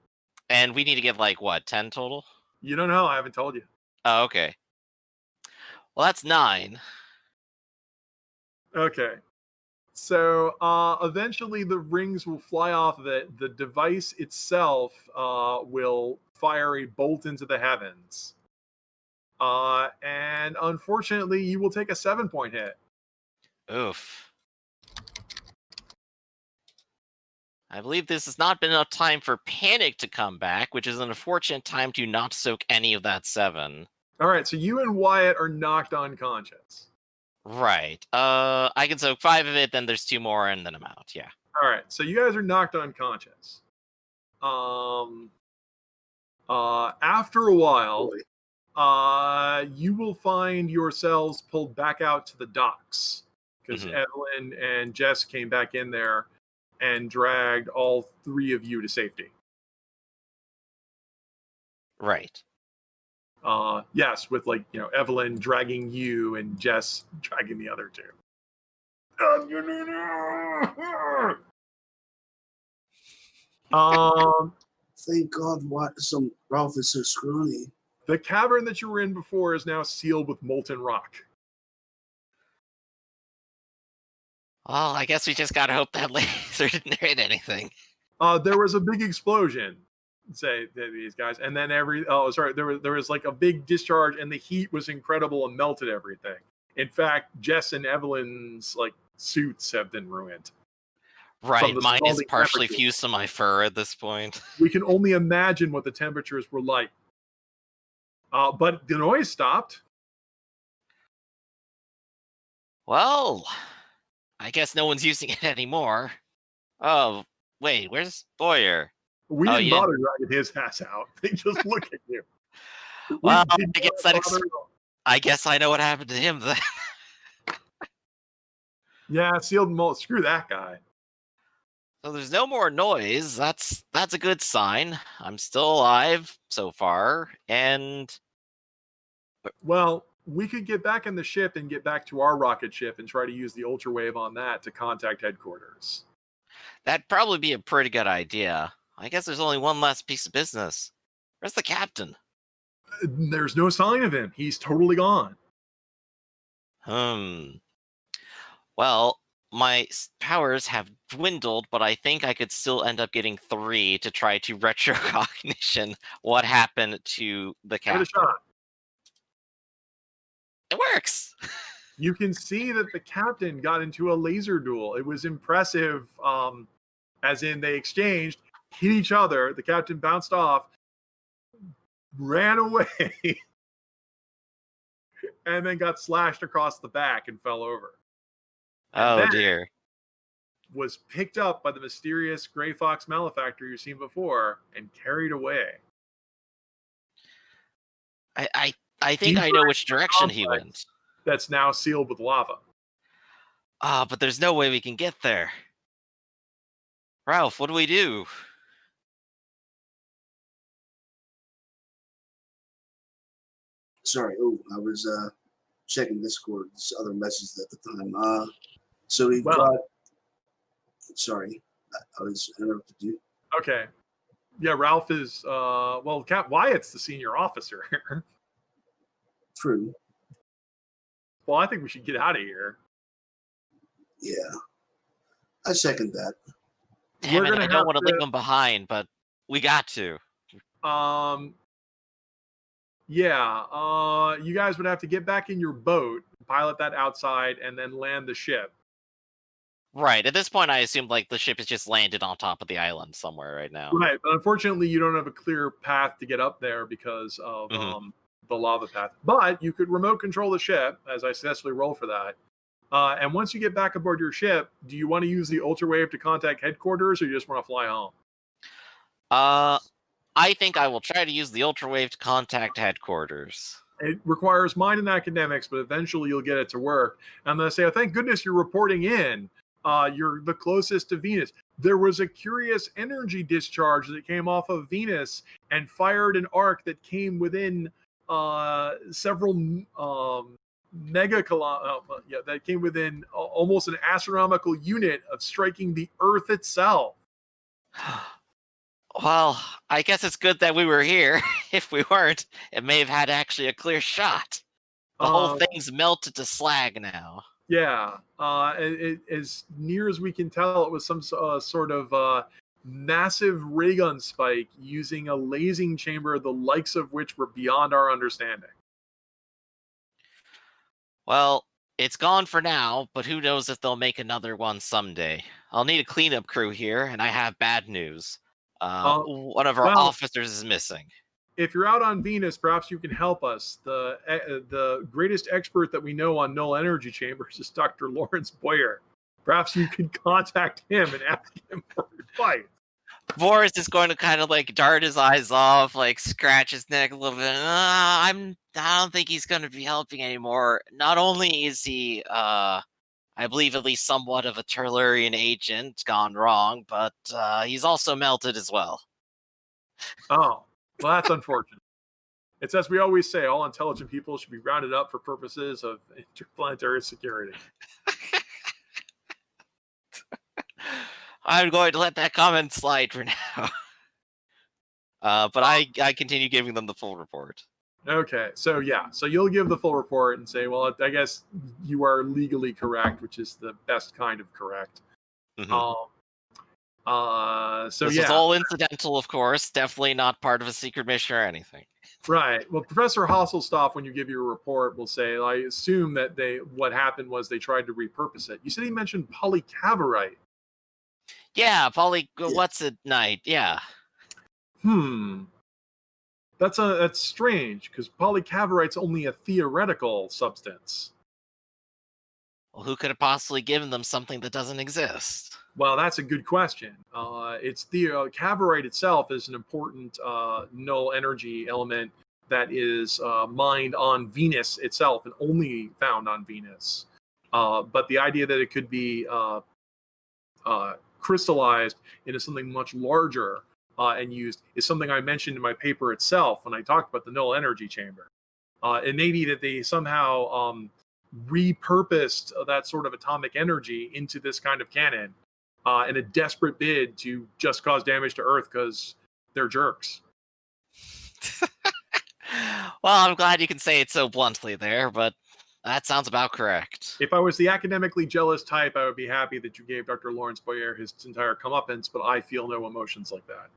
And we need to get like what, 10 total? You don't know. I haven't told you. Oh, okay. Well, that's 9. Okay. So eventually the rings will fly off of it. The device itself will fire a bolt into the heavens. And unfortunately, you will take a 7-point hit. Oof. I believe this has not been enough time for panic to come back, which is an unfortunate time to not soak any of that 7. All right, so you and Wyatt are knocked unconscious. Right. I can soak 5 of it, then there's 2 more, and then I'm out. Yeah. All right, so you guys are knocked unconscious. After a while, you will find yourselves pulled back out to the docks because Evelyn and Jess came back in there and dragged all 3 of you to safety. Right. Yes, with Evelyn dragging you and Jess dragging the other 2. Thank God Ralph is so scrawny. The cavern that you were in before is now sealed with molten rock. Well, I guess we just gotta hope that laser didn't hit anything. There was a big explosion, say these guys, and then there was like a big discharge, and the heat was incredible and melted everything. In fact, Jess and Evelyn's suits have been ruined. Right, mine is partially fused to my fur at this point. We can only imagine what the temperatures were like. But the noise stopped. Well, I guess no one's using it anymore. Oh, wait, where's Boyer? We didn't bother dragging his ass out. They just look at you. Well, I guess I know what happened to him then. Yeah, sealed and mold. Screw that guy. So there's no more noise. That's a good sign. I'm still alive so far, and well, we could get back in the ship and get back to our rocket ship and try to use the ultra wave on that to contact headquarters. That'd probably be a pretty good idea. I guess there's only one last piece of business. Where's the captain? There's no sign of him. He's totally gone. Well, my powers have dwindled, but I think I could still end up getting 3 to try to retrocognition what happened to the captain. Give it a shot. It works. You can see that the captain got into a laser duel. It was impressive, as in they exchanged, hit each other. The captain bounced off, ran away, and then got slashed across the back and fell over. Oh dear. Was picked up by the mysterious Gray Fox malefactor you've seen before and carried away. I think I know which direction he went. That's now sealed with lava. But there's no way we can get there. Ralph, what do we do? Sorry, I was checking Discord, other messages at the time. So we've got. Sorry. I was interrupted you. Okay. Yeah, Ralph is well, Cap Wyatt's the senior officer. True. Well, I think we should get out of here. Yeah. I second that. Damn We're it, gonna I don't have want to to- leave them behind, but we got to. Yeah, you guys would have to get back in your boat, pilot that outside, and then land the ship. Right. At this point, I assumed like the ship has just landed on top of the island somewhere right now. Right, but unfortunately, you don't have a clear path to get up there because of the lava path. But you could remote control the ship, as I successfully roll for that. And once you get back aboard your ship, do you want to use the ultrawave to contact headquarters, or you just want to fly home? I think I will try to use the ultrawave to contact headquarters. It requires mind and academics, but eventually you'll get it to work. And they'll say, oh, thank goodness you're reporting in. You're the closest to Venus. There was a curious energy discharge that came off of Venus and fired an arc that came within several that came within almost an astronomical unit of striking the Earth itself. Well, I guess it's good that we were here. If we weren't, it may have had actually a clear shot. The whole thing's melted to slag now. Yeah, as near as we can tell, it was some sort of massive raygun spike using a lasing chamber, the likes of which were beyond our understanding. Well, it's gone for now, but who knows if they'll make another one someday. I'll need a cleanup crew here, and I have bad news. One of our officers is missing. If you're out on Venus, perhaps you can help us. The greatest expert that we know on null energy chambers is Dr. Lawrence Boyer. Perhaps you can contact him and ask him for advice. Boris is going to kind of like dart his eyes off, like scratch his neck a little bit. I don't think he's going to be helping anymore. Not only is he, I believe, at least somewhat of a Tellurian agent gone wrong, but he's also melted as well. Oh, well, that's unfortunate. It's as we always say, all intelligent people should be rounded up for purposes of interplanetary security. I'm going to let that comment slide for now. But I continue giving them the full report. Okay, so you'll give the full report and say, well, I guess you are legally correct, which is the best kind of correct. Mm-hmm. So this was all incidental, of course. Definitely not part of a secret mission or anything. Right. Well, Professor Hasselstoff, when you give your report, will say, I assume that what happened was they tried to repurpose it. You said he mentioned polycavorite. Yeah, what's it night? Yeah. That's strange because polycavorite's only a theoretical substance. Well, who could have possibly given them something that doesn't exist? Well, that's a good question. It's cavorite itself is an important null energy element that is mined on Venus itself and only found on Venus. But the idea that it could be crystallized into something much larger and used is something I mentioned in my paper itself when I talked about the null energy chamber. It may be that they somehow repurposed that sort of atomic energy into this kind of cannon in a desperate bid to just cause damage to Earth because they're jerks. Well, I'm glad you can say it so bluntly there, but that sounds about correct. If I was the academically jealous type, I would be happy that you gave Dr. Lawrence Boyer his entire comeuppance, but I feel no emotions like that.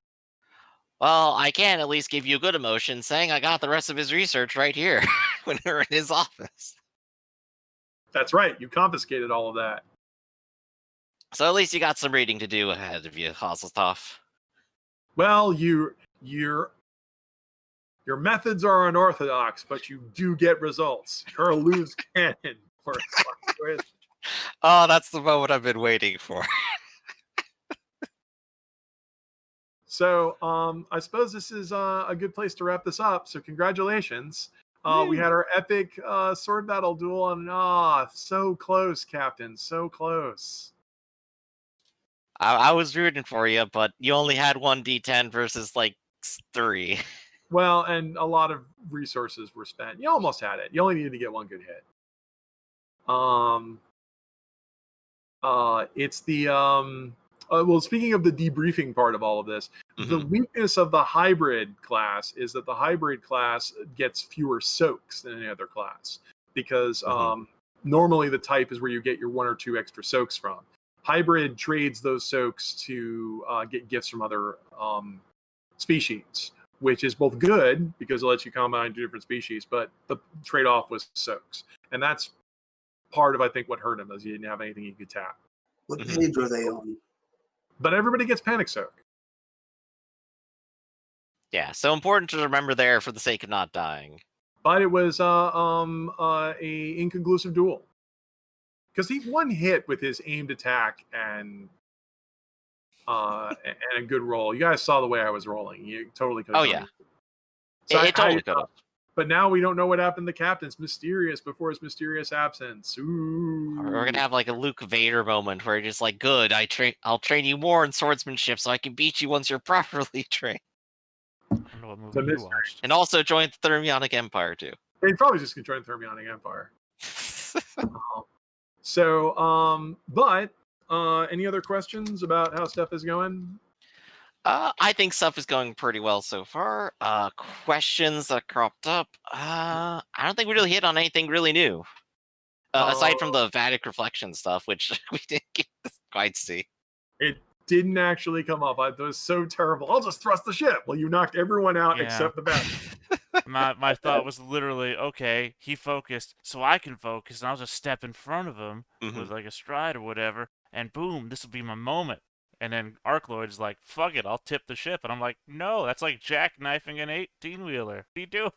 Well, I can at least give you a good emotion saying I got the rest of his research right here when we were in his office. That's right. You confiscated all of that. So at least you got some reading to do ahead of you, Hasselstoff. Well, your methods are unorthodox, but you do get results. You're a loose cannon. Oh, that's the moment I've been waiting for. So I suppose this is a good place to wrap this up. So congratulations. We had our epic sword battle duel, and so close, Captain, so close. I was rooting for you, but you only had one D10 versus like 3. Well, and a lot of resources were spent. You almost had it. You only needed to get one good hit. It's the Well, speaking of the debriefing part of all of this, the weakness of the hybrid class is that the hybrid class gets fewer soaks than any other class because normally the type is where you get your 1 or 2 extra soaks from. Hybrid trades those soaks to get gifts from other species, which is both good because it lets you combine 2 different species, but the trade-off was soaks. And that's part of, I think, what hurt him is he didn't have anything he could tap. What page are they on? But everybody gets Panic Soak. Yeah, so important to remember there for the sake of not dying. But it was a inconclusive duel. Because he one hit with his aimed attack and a good roll. You guys saw the way I was rolling. You totally could have. Oh, yeah. So it totally could have. But now we don't know what happened to the captain's mysterious before his mysterious absence. Ooh. We're gonna have like a Luke Vader moment where you're just like, good, I'll train you more in swordsmanship so I can beat you once you're properly trained. I don't know what movie you watched. And also join the Thermionic Empire too. They probably just gonna join the Thermionic Empire. But any other questions about how stuff is going? I think stuff is going pretty well so far. Questions that cropped up. I don't think we really hit on anything really new. Aside from the Vatic reflection stuff, which we didn't get to quite see. It didn't actually come up. It was so terrible. I'll just thrust the ship. Well, you knocked everyone out except the Vatic. My thought was literally, okay, he focused, so I can focus, and I'll just step in front of him with like a stride or whatever, and boom, this will be my moment. And then Arcloid's like, fuck it, I'll tip the ship. And I'm like, no, that's like jackknifing an 18-wheeler. What are you doing?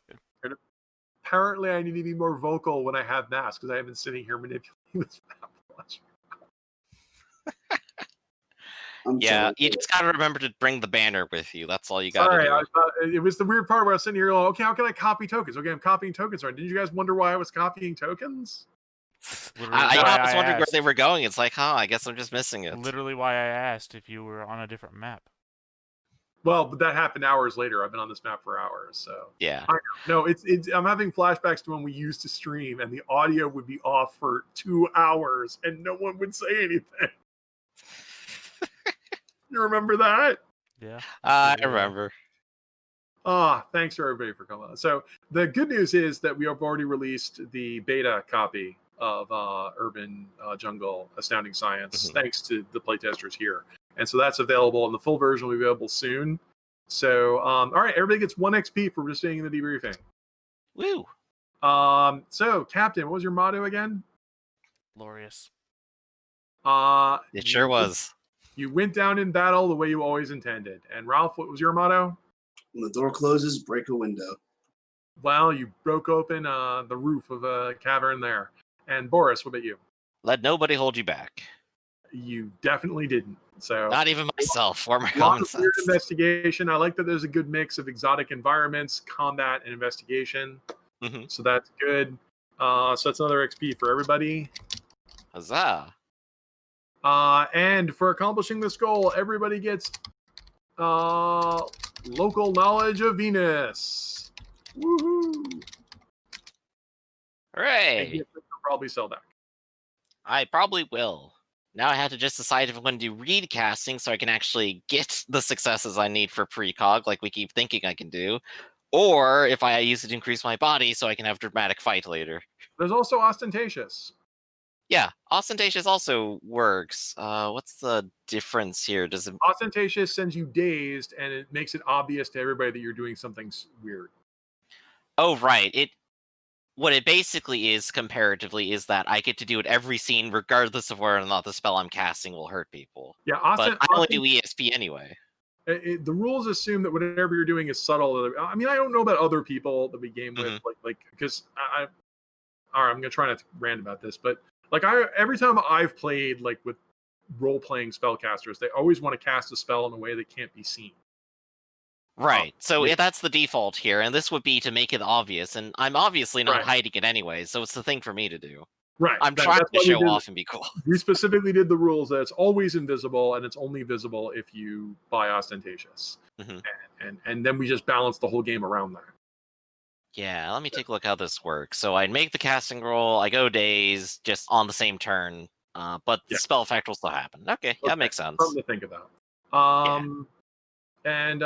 Apparently, I need to be more vocal when I have mass because I have been sitting here manipulating this map. Yeah, you just gotta remember to bring the banner with you. That's all you gotta do. Sorry, it was the weird part where I was sitting here going, okay, how can I copy tokens? Okay, I'm copying tokens. Right? Did you guys wonder why I was copying tokens? I was wondering where they were going. It's like, I guess I'm just missing it. Literally why I asked if you were on a different map. Well, but that happened hours later. I've been on this map for hours, so yeah. No, it's I'm having flashbacks to when we used to stream, and the audio would be off for 2 hours, and no one would say anything. You remember that? Yeah, I remember. Thanks for everybody for coming on. So the good news is that we have already released the beta copy of Urban Jungle Astounding Science, thanks to the playtesters here. And so that's available, and the full version will be available soon. So, all right, everybody gets 1 XP for participating in the debriefing. Woo! So, Captain, what was your motto again? Glorious. It sure was. You went down in battle the way you always intended. And Ralph, what was your motto? When the door closes, break a window. Well, you broke open the roof of a cavern there. And Boris, what about you? Let nobody hold you back. You definitely didn't. So not even myself or my common sense. Weird investigation. I like that there's a good mix of exotic environments, combat, and investigation. So that's good. So that's another XP for everybody. Huzzah! And for accomplishing this goal, everybody gets local knowledge of Venus. Woohoo! Hooray! You'll probably sell that. I probably will. Now I have to just decide if I'm going to do read casting so I can actually get the successes I need for precog, like we keep thinking I can do, or if I use it to increase my body so I can have dramatic fight later. There's also ostentatious. Yeah, ostentatious also works. What's the difference here? Does it... Ostentatious sends you dazed, and it makes it obvious to everybody that you're doing something weird. Oh, right. What it basically is, comparatively, is that I get to do it every scene, regardless of whether or not the spell I'm casting will hurt people. Yeah, but I only do ESP anyway. The rules assume that whatever you're doing is subtle. I mean, I don't know about other people that we game with, like because all right, I'm gonna try not to rant about this, but like every time I've played like with role-playing spellcasters, they always want to cast a spell in a way that can't be seen. Right. So that's the default here, and this would be to make it obvious, and I'm obviously not hiding it anyway, so it's the thing for me to do. Right. I'm trying to show off and be cool. We specifically did the rules that it's always invisible, and it's only visible if you buy ostentatious. And then we just balance the whole game around that. Yeah, let me take a look how this works. So I make the casting roll, I go daze, just on the same turn, But the spell effect will still happen. Okay, yeah, that makes sense. Something to think about. And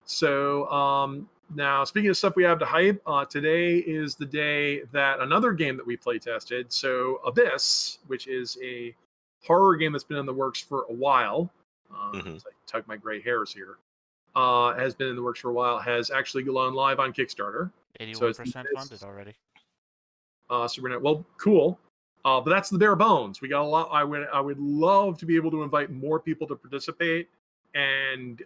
so now speaking of stuff we have to hype, today is the day that another game that we play tested. So Abyss, which is a horror game that's been in the works for a while. As I tug my gray hairs here. Has been in the works for a while. Has actually gone live on Kickstarter. 81% funded already. Well, cool. But that's the bare bones. We got a lot. I would love to be able to invite more people to participate and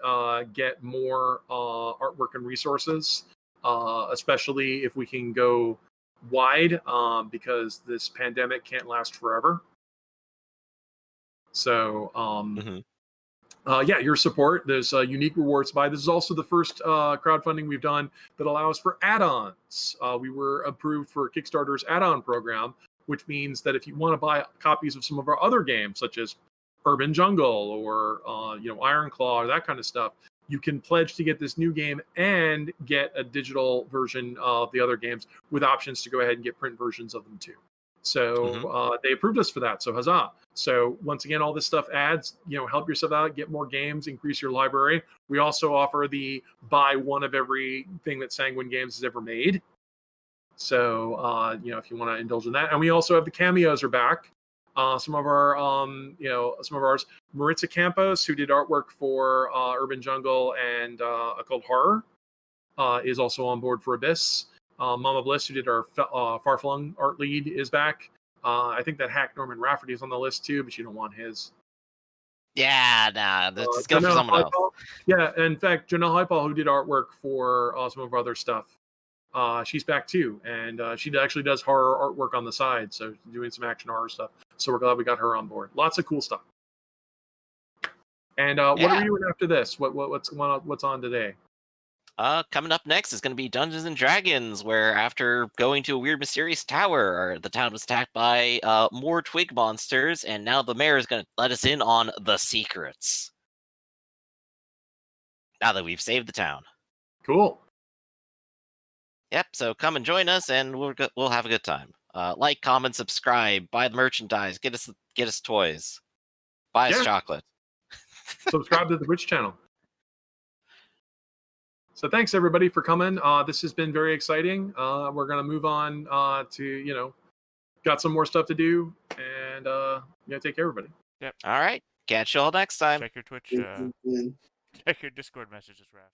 get more artwork and resources, especially if we can go wide, because this pandemic can't last forever. So, your support. There's unique rewards to buy. This is also the first crowdfunding we've done that allows for add-ons. We were approved for Kickstarter's add-on program, which means that if you want to buy copies of some of our other games, such as Urban Jungle or Iron Claw or that kind of stuff, you can pledge to get this new game and get a digital version of the other games with options to go ahead and get print versions of them too. So they approved us for that. So huzzah. So once again, all this stuff adds, help yourself out, get more games, increase your library. We also offer the buy one of everything that Sanguine Games has ever made. So, if you want to indulge in that. And we also have the cameos are back. Some of ours, Maritza Campos, who did artwork for Urban Jungle and Occult Horror, is also on board for Abyss. Mama Bliss, who did our Farflung art lead, is back. I think that hack Norman Rafferty is on the list too, but you don't want his. Yeah, nah, let's go for someone else. Yeah, in fact, Janelle Hypal, who did artwork for some of our other stuff, she's back too, and she actually does horror artwork on the side, so doing some action horror stuff. So we're glad we got her on board. Lots of cool stuff. And what are we doing after this? What's on today? Coming up next is going to be Dungeons and Dragons, where after going to a weird, mysterious tower, the town was attacked by more twig monsters, and now the mayor is going to let us in on the secrets. Now that we've saved the town. Cool. Yep. So come and join us, and we'll have a good time. Like, comment, subscribe, buy the merchandise, get us toys, buy us chocolate. Subscribe to the Twitch channel. So thanks everybody for coming. This has been very exciting. We're gonna move on to got some more stuff to do, and take care, everybody. Yep. All right. Catch you all next time. Check your Twitch. Check your Discord messages, Raph.